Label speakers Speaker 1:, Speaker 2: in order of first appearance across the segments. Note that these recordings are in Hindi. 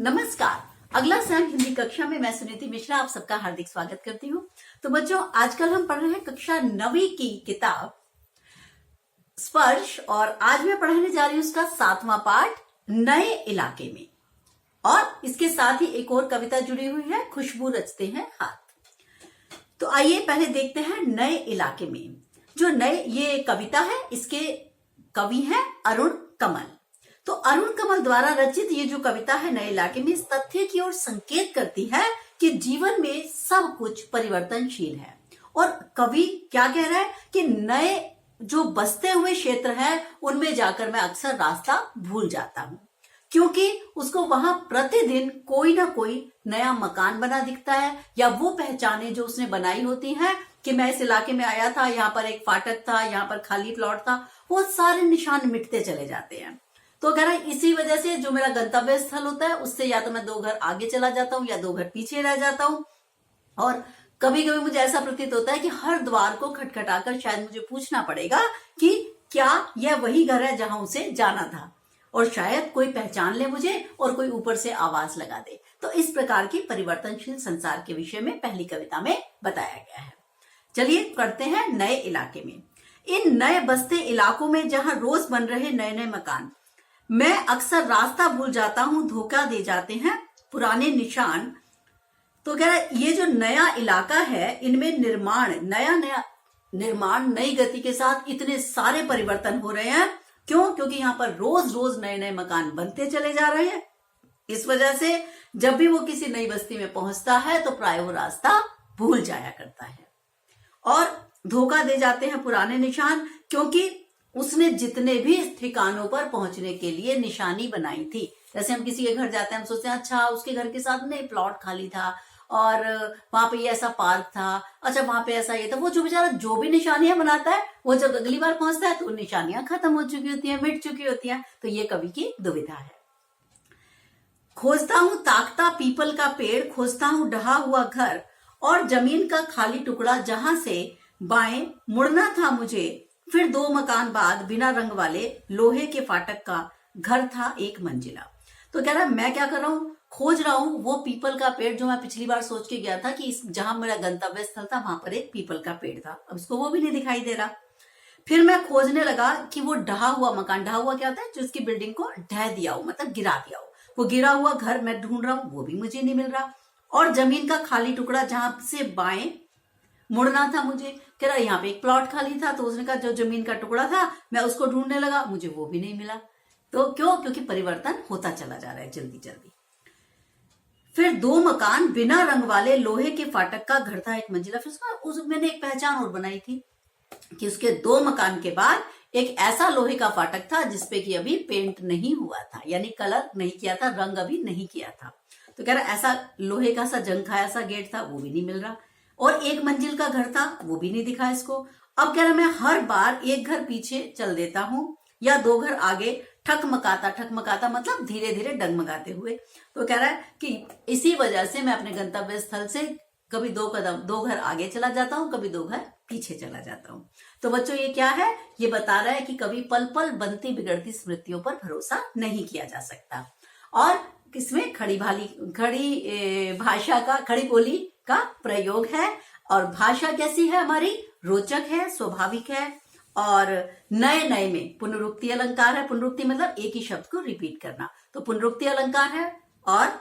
Speaker 1: नमस्कार। अगला सैम हिंदी कक्षा में मैं सुनीति मिश्रा आप सबका हार्दिक स्वागत करती हूँ। तो बच्चों, आजकल हम पढ़ रहे हैं कक्षा 9वीं की किताब स्पर्श और आज मैं पढ़ाने जा रही हूँ उसका 7वां पाठ नए इलाके में। और इसके साथ ही एक और कविता जुड़ी हुई है, खुशबू रचते हैं हाथ। तो आइए पहले देखते हैं नए इलाके में। जो नए ये कविता है, इसके कवि हैं अरुण कमल। तो अरुण कमल द्वारा रचित ये जो कविता है नए इलाके में, इस तथ्य की ओर संकेत करती है कि जीवन में सब कुछ परिवर्तनशील है। और कवि क्या कह रहा है कि नए जो बसते हुए क्षेत्र है उनमें जाकर मैं अक्सर रास्ता भूल जाता हूं, क्योंकि उसको वहां प्रतिदिन कोई ना कोई नया मकान बना दिखता है, या वो पहचाने जो उसने बनाई होती हैं कि मैं इस इलाके में आया था, यहाँ पर एक फाटक था, यहाँ पर खाली प्लॉट था, वो सारे निशान मिटते चले जाते हैं। तो कह रहा है इसी वजह से जो मेरा गंतव्य स्थल होता है उससे या तो मैं 2 घर आगे चला जाता हूं या 2 घर पीछे रह जाता हूं। और कभी कभी मुझे ऐसा प्रतीत होता है कि हर द्वार को खटखटाकर शायद मुझे पूछना पड़ेगा कि क्या यह वही घर है जहां उसे जाना था, और शायद कोई पहचान ले मुझे और कोई ऊपर से आवाज लगा दे। तो इस प्रकार की परिवर्तनशील संसार के विषय में पहली कविता में बताया गया है। चलिए पढ़ते हैं नए इलाके में। इन नए बसते इलाकों में जहां रोज बन रहे नए नए मकान, मैं अक्सर रास्ता भूल जाता हूं, धोखा दे जाते हैं पुराने निशान। तो कह रहा है ये जो नया इलाका है, इनमें नया निर्माण नई गति के साथ इतने सारे परिवर्तन हो रहे हैं। क्यों? क्योंकि यहाँ पर रोज रोज नए नए मकान बनते चले जा रहे हैं। इस वजह से जब भी वो किसी नई बस्ती में पहुंचता है तो प्राय वो रास्ता भूल जाया करता है और धोखा दे जाते हैं पुराने निशान, क्योंकि उसने जितने भी ठिकानों पर पहुंचने के लिए निशानी बनाई थी। जैसे हम किसी के घर जाते हैं, हम सोचते हैं अच्छा उसके घर के साथ नहीं प्लॉट खाली था और वहां पे ये ऐसा पार्क था, अच्छा वहां पे ऐसा ये था। वो जो बेचारा जो भी निशानियां बनाता है, वो जब अगली बार पहुंचता है तो निशानियां खत्म हो चुकी होती हैं, मिट चुकी होती हैं। तो ये कवि की दुविधा है। खोजता हूं ताकता पीपल का पेड़, खोजता हूं ढहा हुआ घर और जमीन का खाली टुकड़ा, जहां से बाएं मुड़ना था मुझे। फिर 2 मकान बाद बिना रंग वाले लोहे के फाटक का घर था 1 मंजिला। तो कह रहा है मैं क्या कर रहा हूं, खोज रहा हूं वो पीपल का पेड़ जो मैं पिछली बार सोच के गया था कि जहां मेरा गंतव्य स्थल था वहां पर एक पीपल का पेड़ था। अब इसको वो भी नहीं दिखाई दे रहा। फिर मैं खोजने लगा कि वो ढहा हुआ मकान, ढहा हुआ क्या होता है, जो उसकी बिल्डिंग को ढह दिया हो, मतलब गिरा दिया हो, वो गिरा हुआ घर मैं ढूंढ रहा हूं, वो भी मुझे नहीं मिल रहा। और जमीन का खाली टुकड़ा जहां से बाएं मुड़ना था मुझे, कह रहा यहाँ पे एक प्लॉट खाली था, तो उसने कहा जो जमीन का टुकड़ा था मैं उसको ढूंढने लगा, मुझे वो भी नहीं मिला। तो क्यों? क्योंकि परिवर्तन होता चला जा रहा है जल्दी जल्दी। फिर 2 मकान बिना रंग वाले लोहे के फाटक का घर था 1 मंजिला। फिर मैंने एक पहचान और बनाई थी कि उसके 2 मकान के बाद एक ऐसा लोहे का फाटक था जिसपे कि अभी पेंट नहीं हुआ था, यानी कलर नहीं किया था, रंग अभी नहीं किया था। तो कह रहा ऐसा लोहे का सा जंग खाया सा गेट था, वो भी नहीं मिल रहा। और 1 मंजिल का घर था, वो भी नहीं दिखा इसको। अब कह रहा मैं हर बार 1 घर पीछे चल देता हूं या 2 घर आगे, ठकमकाता मतलब धीरे धीरे डगमगाते हुए। तो कह रहा है कि इसी वजह से मैं अपने गंतव्य स्थल से कभी 2 घर आगे चला जाता हूं, कभी 2 घर पीछे चला जाता हूं। तो बच्चों ये क्या है, ये बता रहा है कि कभी पल पल बनती बिगड़ती स्मृतियों पर भरोसा नहीं किया जा सकता। और इसमें खड़ी बोली का प्रयोग है। और भाषा कैसी है हमारी, रोचक है, स्वाभाविक है। और नए नए में पुनरुक्ति अलंकार है। पुनरुक्ति मतलब एक ही शब्द को रिपीट करना, तो पुनरुक्ति अलंकार है। और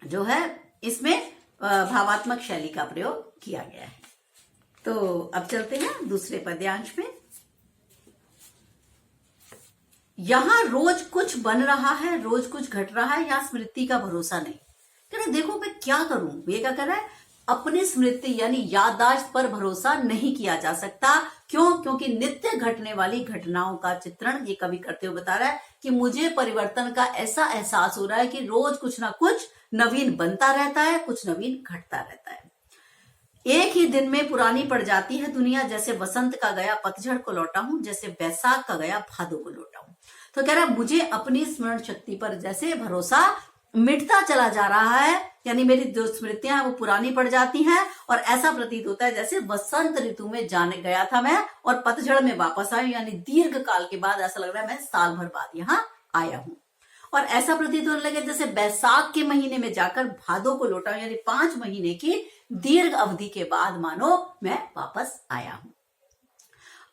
Speaker 1: जो है इसमें भावात्मक शैली का प्रयोग किया गया है। तो अब चलते हैं दूसरे पद्यांश में। यहां रोज कुछ बन रहा है, रोज कुछ घट रहा है, यहाँ स्मृति का भरोसा नहीं। कह रहे देखो मैं क्या करूं, ये क्या कर रहा है, अपनी स्मृति यानी याददाश्त पर भरोसा नहीं किया जा सकता। क्यों? क्योंकि नित्य घटने वाली घटनाओं का चित्रण ये कवि करते हुए बता रहा है कि मुझे परिवर्तन का ऐसा एहसास हो रहा है कि रोज कुछ ना कुछ नवीन बनता रहता है, कुछ नवीन घटता रहता है। एक ही दिन में पुरानी पड़ जाती है दुनिया, जैसे वसंत का गया पतझड़ को लौटा हूं, जैसे बैसाख का गया भादों को लौटा हूं। तो कह रहा है मुझे अपनी स्मरण शक्ति पर जैसे भरोसा मिटता चला जा रहा है, यानी मेरी जो स्मृतियां वो पुरानी पड़ जाती हैं और ऐसा प्रतीत होता है जैसे वसंत ऋतु में जाने गया था मैं और पतझड़ में वापस आया, यानी दीर्घ काल के बाद ऐसा लग रहा है मैं साल भर बाद यहाँ आया हूं। और ऐसा प्रतीत होने लगे जैसे बैसाख के महीने में जाकर भादों को लौटा, यानी 5 महीने की दीर्घ अवधि के बाद मानो मैं वापस आया हूं।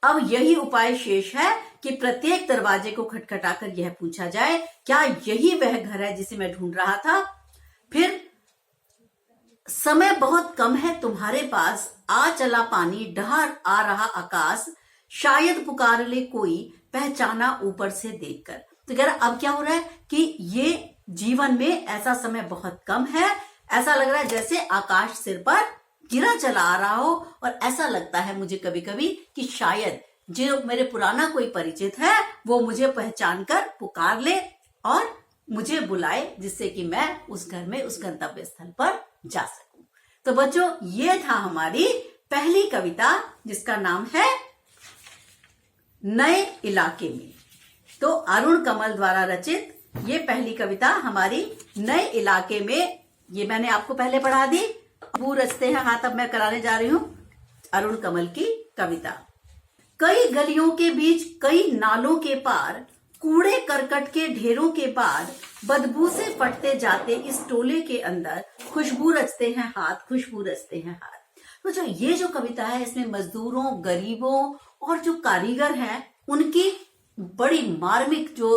Speaker 1: अब यही उपाय शेष है कि प्रत्येक दरवाजे को खटखटाकर यह पूछा जाए, क्या यही वह घर है जिसे मैं ढूंढ रहा था? फिर समय बहुत कम है तुम्हारे पास, आ चला पानी, डहार आ रहा आकाश, शायद पुकार ले कोई, पहचाना ऊपर से देखकर। तो कह रहा अब क्या हो रहा है कि ये जीवन में ऐसा समय बहुत कम है, ऐसा लग रहा है जैसे आकाश सिर पर गिरा चला आ रहा हो, और ऐसा लगता है मुझे कभी कभी कि शायद जो मेरे पुराना कोई परिचित है वो मुझे पहचान कर पुकार ले और मुझे बुलाए, जिससे कि मैं उस घर में, उस गंतव्य स्थल पर जा सकूं। तो बच्चों, ये था हमारी पहली कविता जिसका नाम है नए इलाके में। तो अरुण कमल द्वारा रचित ये पहली कविता हमारी नए इलाके में, ये मैंने आपको पहले पढ़ा दी। वो रचते हैं हाथ, अब मैं कराने जा रही हूं अरुण कमल की कविता। कई गलियों के बीच, कई नालों के पार, कूड़े करकट के ढेरों के बाद, बदबू से फटते जाते इस टोले के अंदर, खुशबू रचते हैं हाथ, खुशबू रचते हैं हाथ। तो जो ये जो कविता है इसमें मजदूरों, गरीबों और जो कारीगर हैं उनकी बड़ी मार्मिक जो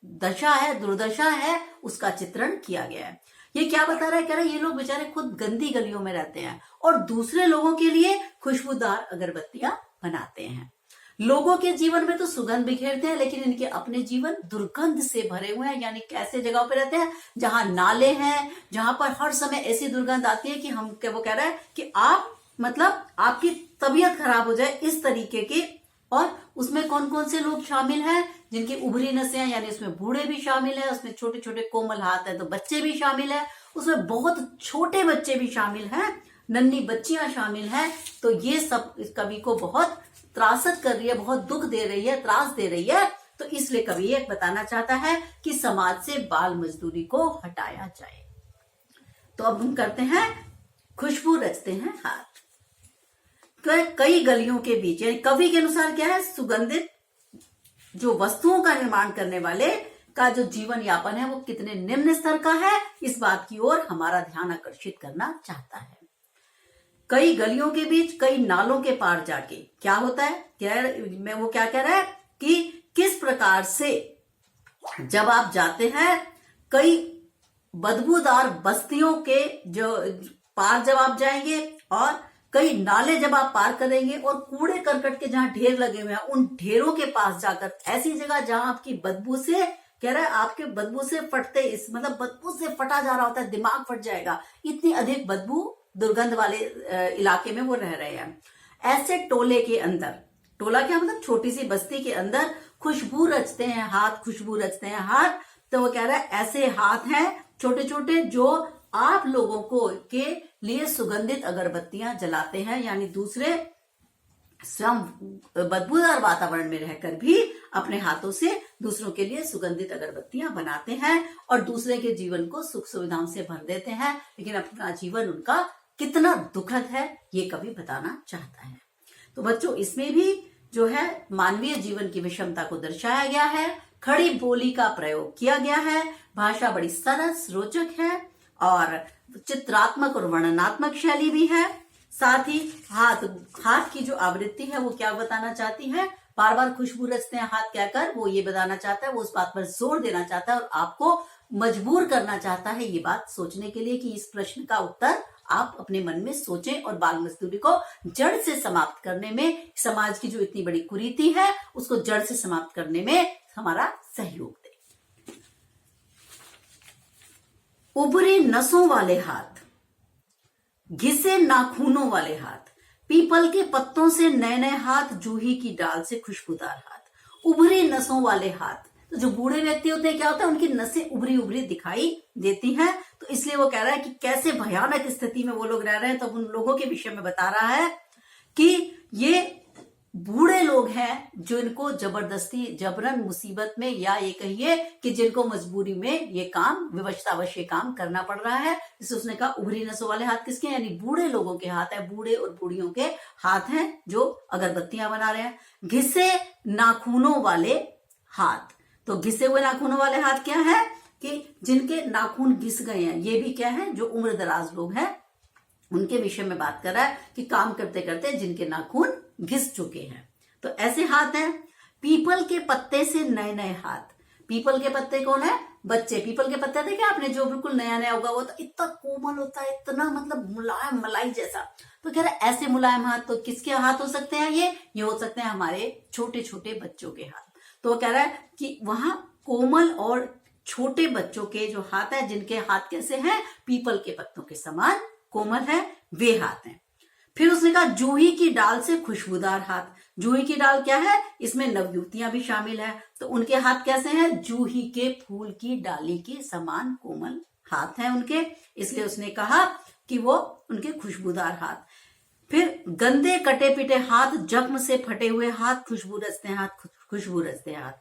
Speaker 1: दशा है, दुर्दशा है, उसका चित्रण किया गया है। ये क्या बता रहा है? कह रहा है ये लोग बेचारे खुद गंदी गलियों में रहते हैं और दूसरे लोगों के लिए खुशबूदार अगरबत्तियां बनाते हैं। लोगों के जीवन में तो सुगंध बिखेरते हैं, लेकिन इनके अपने जीवन दुर्गंध से भरे हुए हैं। यानी कैसे जगहों पे रहते हैं जहां नाले हैं, जहां पर हर समय ऐसी दुर्गंध आती है कि वो कह रहा है कि आप मतलब आपकी तबीयत खराब हो जाए इस तरीके की। और उसमें कौन कौन से लोग शामिल हैं? जिनकी उभरी नसें हैं, यानी उसमें बूढ़े भी शामिल हैं, उसमें छोटे छोटे कोमल हाथ हैं तो बच्चे भी शामिल हैं, उसमें बहुत छोटे बच्चे भी शामिल हैं, नन्ही बच्चियां शामिल हैं। तो ये सब इस कवि को बहुत त्रासद कर रही है, बहुत दुख दे रही है, त्रास दे रही है। तो इसलिए कवि ये बताना चाहता है कि समाज से बाल मजदूरी को हटाया जाए। तो अब हम करते हैं खुशबू रचते हैं हाथ। कई गलियों के बीच, यानी कवि के अनुसार क्या है, सुगंधित जो वस्तुओं का निर्माण करने वाले का जो जीवन यापन है वो कितने निम्न स्तर का है, इस बात की ओर हमारा ध्यान आकर्षित करना चाहता है। कई गलियों के बीच, कई नालों के पार जाके क्या होता है, वो क्या कह रहा है कि किस प्रकार से जब आप जाते हैं कई बदबूदार बस्तियों के जो पार जब आप जाएंगे और कई नाले जब आप पार करेंगे और कूड़े करकट के जहां ढेर लगे हुए हैं उन ढेरों के पास जाकर, ऐसी जगह जहां आपकी बदबू से, कह रहा है आपके बदबू से फटते, इस मतलब बदबू से फटा जा रहा होता है, दिमाग फट जाएगा, इतनी अधिक बदबू दुर्गंध वाले इलाके में वो रह रहे हैं। ऐसे टोले के अंदर, टोला क्या मतलब छोटी सी बस्ती के अंदर, खुशबू रचते हैं हाथ, खुशबू रचते हैं हाथ। तो वो कह रहा है ऐसे हाथ हैं छोटे छोटे जो आप लोगों को के लिए सुगंधित अगरबत्तियां जलाते हैं, यानी दूसरे स्वयं बदबूदार वातावरण में रहकर भी अपने हाथों से दूसरों के लिए सुगंधित अगरबत्तियां बनाते हैं और दूसरे के जीवन को सुख सुविधाओं से भर देते हैं। लेकिन अपना जीवन उनका कितना दुखद है ये कवि बताना चाहता है। तो बच्चों, इसमें भी जो है मानवीय जीवन की विषमता को दर्शाया गया है, खड़ी बोली का प्रयोग किया गया है, भाषा बड़ी सरस रोचक है और चित्रात्मक और वर्णनात्मक शैली भी है। साथ ही हाथ की जो आवृत्ति है वो क्या बताना चाहती है, बार बार खुशबू रचते हैं हाथ कहकर वो ये बताना चाहता है, वो उस बात पर जोर देना चाहता है और आपको मजबूर करना चाहता है ये बात सोचने के लिए कि इस प्रश्न का उत्तर आप अपने मन में सोचें और बाल मजदूरी को जड़ से समाप्त करने में, समाज की जो इतनी बड़ी कुरीति है उसको जड़ से समाप्त करने में हमारा सहयोग दे। उभरी नसों वाले हाथ, घिसे नाखूनों वाले हाथ, पीपल के पत्तों से नए नए हाथ, जूही की डाल से खुशबूदार हाथ। उभरी नसों वाले हाथ, तो जो बूढ़े व्यक्ति होते हैं क्या होता है, उनकी नसें उभरी उभरी दिखाई देती हैं। तो इसलिए वो कह रहा है कि कैसे भयानक स्थिति में वो लोग रह रहे हैं। तो उन लोगों के विषय में बता रहा है कि ये बूढ़े लोग हैं जो इनको जबरदस्ती, जबरन मुसीबत में, या ये कहिए कि जिनको मजबूरी में ये काम, विवशतावश ये काम करना पड़ रहा है। जिससे उसने कहा उभरी नसों वाले हाथ किसके, यानी बूढ़े लोगों के हाथ है, बूढ़े और बूढ़ियों के हाथ हैं जो अगरबत्तियां बना रहे हैं। घिसे नाखूनों वाले हाथ, तो घिसे हुए नाखूनों वाले हाथ क्या है कि जिनके नाखून घिस गए हैं, ये भी क्या है, जो उम्र दराज लोग हैं उनके विषय में बात कर रहा है कि काम करते करते जिनके नाखून घिस चुके हैं। तो ऐसे हाथ हैं। पीपल के पत्ते से नए नए हाथ। पीपल के पत्ते कौन है, बच्चे। पीपल के पत्ते देखे आपने, जो बिल्कुल नया नया होगा वो तो इतना कोमल होता है, इतना मतलब मुलायम, मलाई जैसा। तो कह रहा है ऐसे मुलायम हाथ तो किसके हाथ हो सकते हैं, ये हो सकते हैं हमारे छोटे छोटे बच्चों के हाथ। तो वो कह रहा है कि वहां कोमल और छोटे बच्चों के जो हाथ है, जिनके हाथ कैसे हैं, पीपल के पत्तों के समान कोमल है, वे हाथ हैं। फिर उसने कहा जूही की डाल से खुशबूदार हाथ। जूही की डाल क्या है, इसमें नवयुवतियां भी शामिल है, तो उनके हाथ कैसे हैं, जूही के फूल की डाली के समान कोमल हाथ हैं उनके, इसलिए उसने कहा कि वो उनके खुशबूदार हाथ। फिर गंदे कटे पिटे हाथ, जख्म से फटे हुए हाथ, खुशबू रचते हाथ, खुशबू रचते हाथ।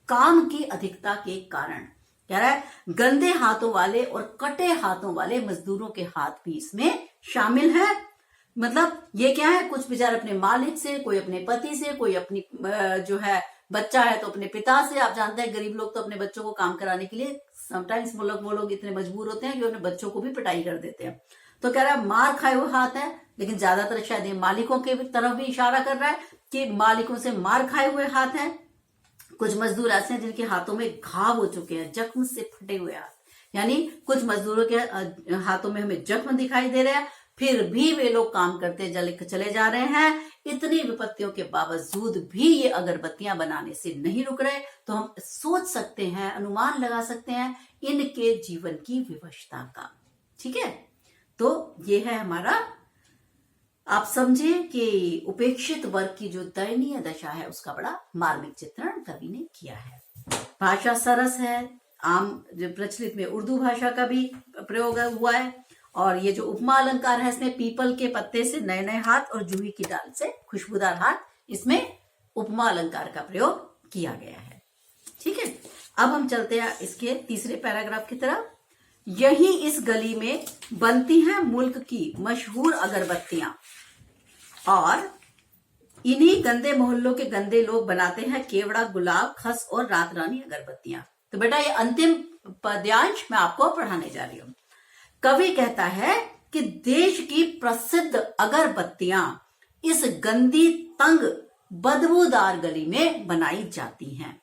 Speaker 1: काम की अधिकता के कारण, कह रहा है गंदे हाथों वाले और कटे हाथों वाले मजदूरों के हाथ भी इसमें शामिल है। मतलब ये क्या है, कुछ बेचारे अपने मालिक से, कोई अपने पति से, कोई अपनी जो है बच्चा है तो अपने पिता से। आप जानते हैं गरीब लोग तो अपने बच्चों को काम कराने के लिए समटाइम्स वो लोग इतने मजबूर होते हैं कि अपने बच्चों को भी पिटाई कर देते हैं। तो कह रहा है मार खाए हुए हाथ है, लेकिन ज्यादातर शायद ये मालिकों के तरफ भी इशारा कर रहा है कि मालिकों से मार खाए हुए हाथ हैं। कुछ मजदूर ऐसे हैं जिनके हाथों में घाव हो चुके हैं, जख्म से फटे हुए हाथ, यानी कुछ मजदूरों के हाथों में हमें जख्म दिखाई दे रहे हैं, फिर भी वे लोग काम करते चले जा रहे हैं। इतनी विपत्तियों के बावजूद भी ये अगरबत्तियां बनाने से नहीं रुक रहे। तो हम सोच सकते हैं, अनुमान लगा सकते हैं इनके जीवन की विवशता का। ठीक है, तो ये है हमारा, आप समझे कि उपेक्षित वर्ग की जो दयनीय दशा है उसका बड़ा मार्मिक चित्रण कवि ने किया है। भाषा सरस है, आम जो प्रचलित में उर्दू भाषा का भी प्रयोग हुआ है। और ये जो उपमा अलंकार है इसमें पीपल के पत्ते से नए नए हाथ और जूही की डाल से खुशबूदार हाथ, इसमें उपमा अलंकार का प्रयोग किया गया है। ठीक है, अब हम चलते हैं इसके तीसरे पैराग्राफ की तरफ। यही इस गली में बनती हैं मुल्क की मशहूर अगरबत्तियां, और इन्हीं गंदे मोहल्लों के गंदे लोग बनाते हैं केवड़ा, गुलाब, खस और रात रानी अगरबत्तियां। तो बेटा ये अंतिम पद्यांश मैं आपको पढ़ाने जा रही हूं। कवि कहता है कि देश की प्रसिद्ध अगरबत्तियां इस गंदी, तंग, बदबूदार गली में बनाई जाती हैं,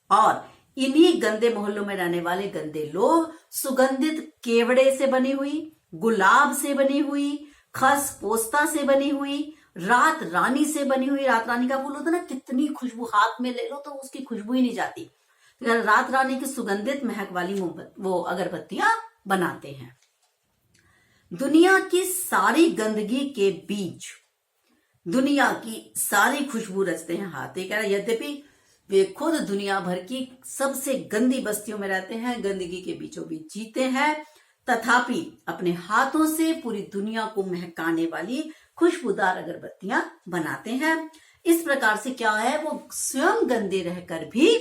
Speaker 1: और इन्हीं गंदे मोहल्लों में रहने वाले गंदे लोग सुगंधित केवड़े से बनी हुई, गुलाब से बनी हुई, खस पोस्ता से बनी हुई, रात रानी से बनी हुई, रात रानी का फूल होता है ना, कितनी खुशबू, हाथ में ले लो तो उसकी खुशबू ही नहीं जाती, तो रात रानी की सुगंधित महक वाली वो अगरबत्तियां बनाते हैं। दुनिया की सारी गंदगी के बीच दुनिया की सारी खुशबू रचते हैं हाथ। ये कह रहा है यद्यपि वे खुद दुनिया भर की सबसे गंदी बस्तियों में रहते हैं, गंदगी के बीचों बीच जीते हैं, तथापि अपने हाथों से पूरी दुनिया को महकाने वाली खुशबूदार अगरबत्तियां बनाते हैं। इस प्रकार से क्या है, वो स्वयं गंदे रहकर भी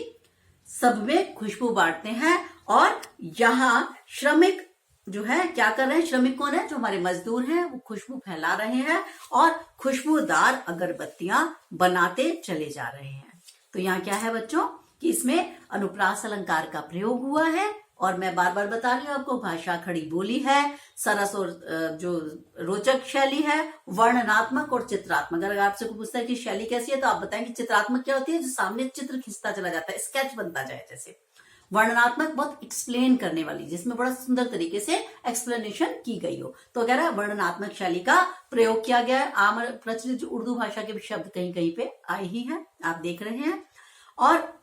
Speaker 1: सब में खुशबू बांटते हैं। और यहाँ श्रमिक जो है क्या कर रहे हैं, श्रमिक कौन है, जो हमारे मजदूर हैं, वो खुशबू फैला रहे हैं और खुशबूदार अगरबत्तियां बनाते चले जा रहे हैं। तो यहाँ क्या है बच्चों कि इसमें अनुप्रास अलंकार का प्रयोग हुआ है, और मैं बार बार बता रही हूँ आपको, भाषा खड़ी बोली है, सरस और जो रोचक शैली है, वर्णनात्मक और चित्रात्मक। अगर आपसे कोई पूछता है कि शैली कैसी है तो आप बताएं कि चित्रात्मक क्या होती है, जो सामने चित्र खिंचता चला जाता है, स्केच बनता जाए जैसे। वर्णनात्मक बहुत एक्सप्लेन करने वाली, जिसमें बड़ा सुंदर तरीके से एक्सप्लेनेशन की गई हो। तो कह रहा है वर्णनात्मक शैली का प्रयोग किया गया है। आम प्रचलित जो उर्दू भाषा के शब्द कहीं कहीं पे आए ही हैं, आप देख रहे हैं। और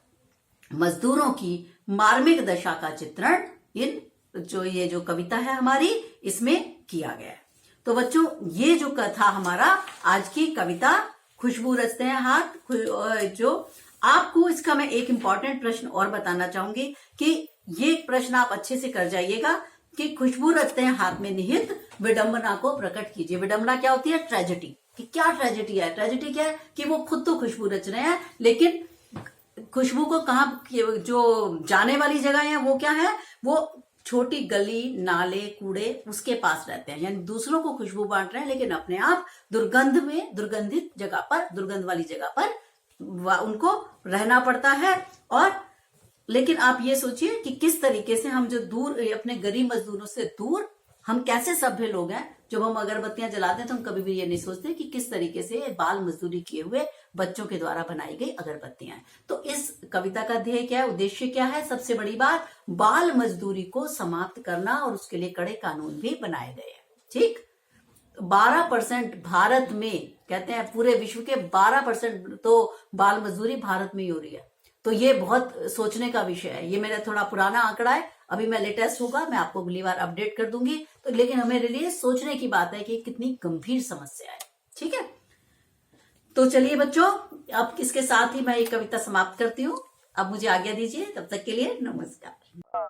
Speaker 1: मजदूरों की मार्मिक दशा का चित्रण ये जो कविता है हमारी, इसमें किया गया है। तो बच्चों ये जो कथा हमारा आज की कविता खुशबू रचते हैं हाथ, जो आपको इसका मैं एक इंपॉर्टेंट प्रश्न और बताना चाहूंगी कि ये प्रश्न आप अच्छे से कर जाइएगा कि खुशबू रचते हैं हाथ में निहित विडंबना को प्रकट कीजिए। विडंबना क्या होती है, ट्रेजेडी, कि क्या ट्रेजेडी है। ट्रेजेडी क्या है कि वो खुद तो खुशबू रच रहे हैं, लेकिन खुशबू को कहाँ, जो जाने वाली जगह है वो क्या है, वो छोटी गली, नाले, कूड़े उसके पास रहते हैं, यानी दूसरों को खुशबू बांट रहे हैं, लेकिन अपने आप दुर्गंधित जगह पर, दुर्गंध वाली जगह पर उनको रहना पड़ता है। और लेकिन आप ये सोचिए कि किस तरीके से हम जो दूर अपने गरीब मजदूरों से दूर, हम कैसे सभ्य लोग हैं। जब हम अगरबत्तियां जलाते हैं तो हम कभी भी ये नहीं सोचते कि किस तरीके से बाल मजदूरी किए हुए बच्चों के द्वारा बनाई गई अगरबत्तियां हैं। तो इस कविता का ध्येय क्या है, उद्देश्य क्या है? सबसे बड़ी बात, बाल मजदूरी को समाप्त करना, और उसके लिए कड़े कानून भी बनाए गए हैं। ठीक, 12% भारत में, कहते हैं पूरे विश्व के 12% तो बाल मजदूरी भारत में ही हो रही है। तो ये बहुत सोचने का विषय है। ये मेरा थोड़ा पुराना आंकड़ा है, अभी मैं लेटेस्ट होगा मैं आपको अगली बार अपडेट कर दूंगी। तो लेकिन हमें लिए सोचने की बात है कि कितनी गंभीर समस्या है। ठीक है, तो चलिए बच्चों, अब इसके साथ ही मैं ये कविता समाप्त करती हूँ। अब मुझे आज्ञा दीजिए, तब तक के लिए नमस्कार।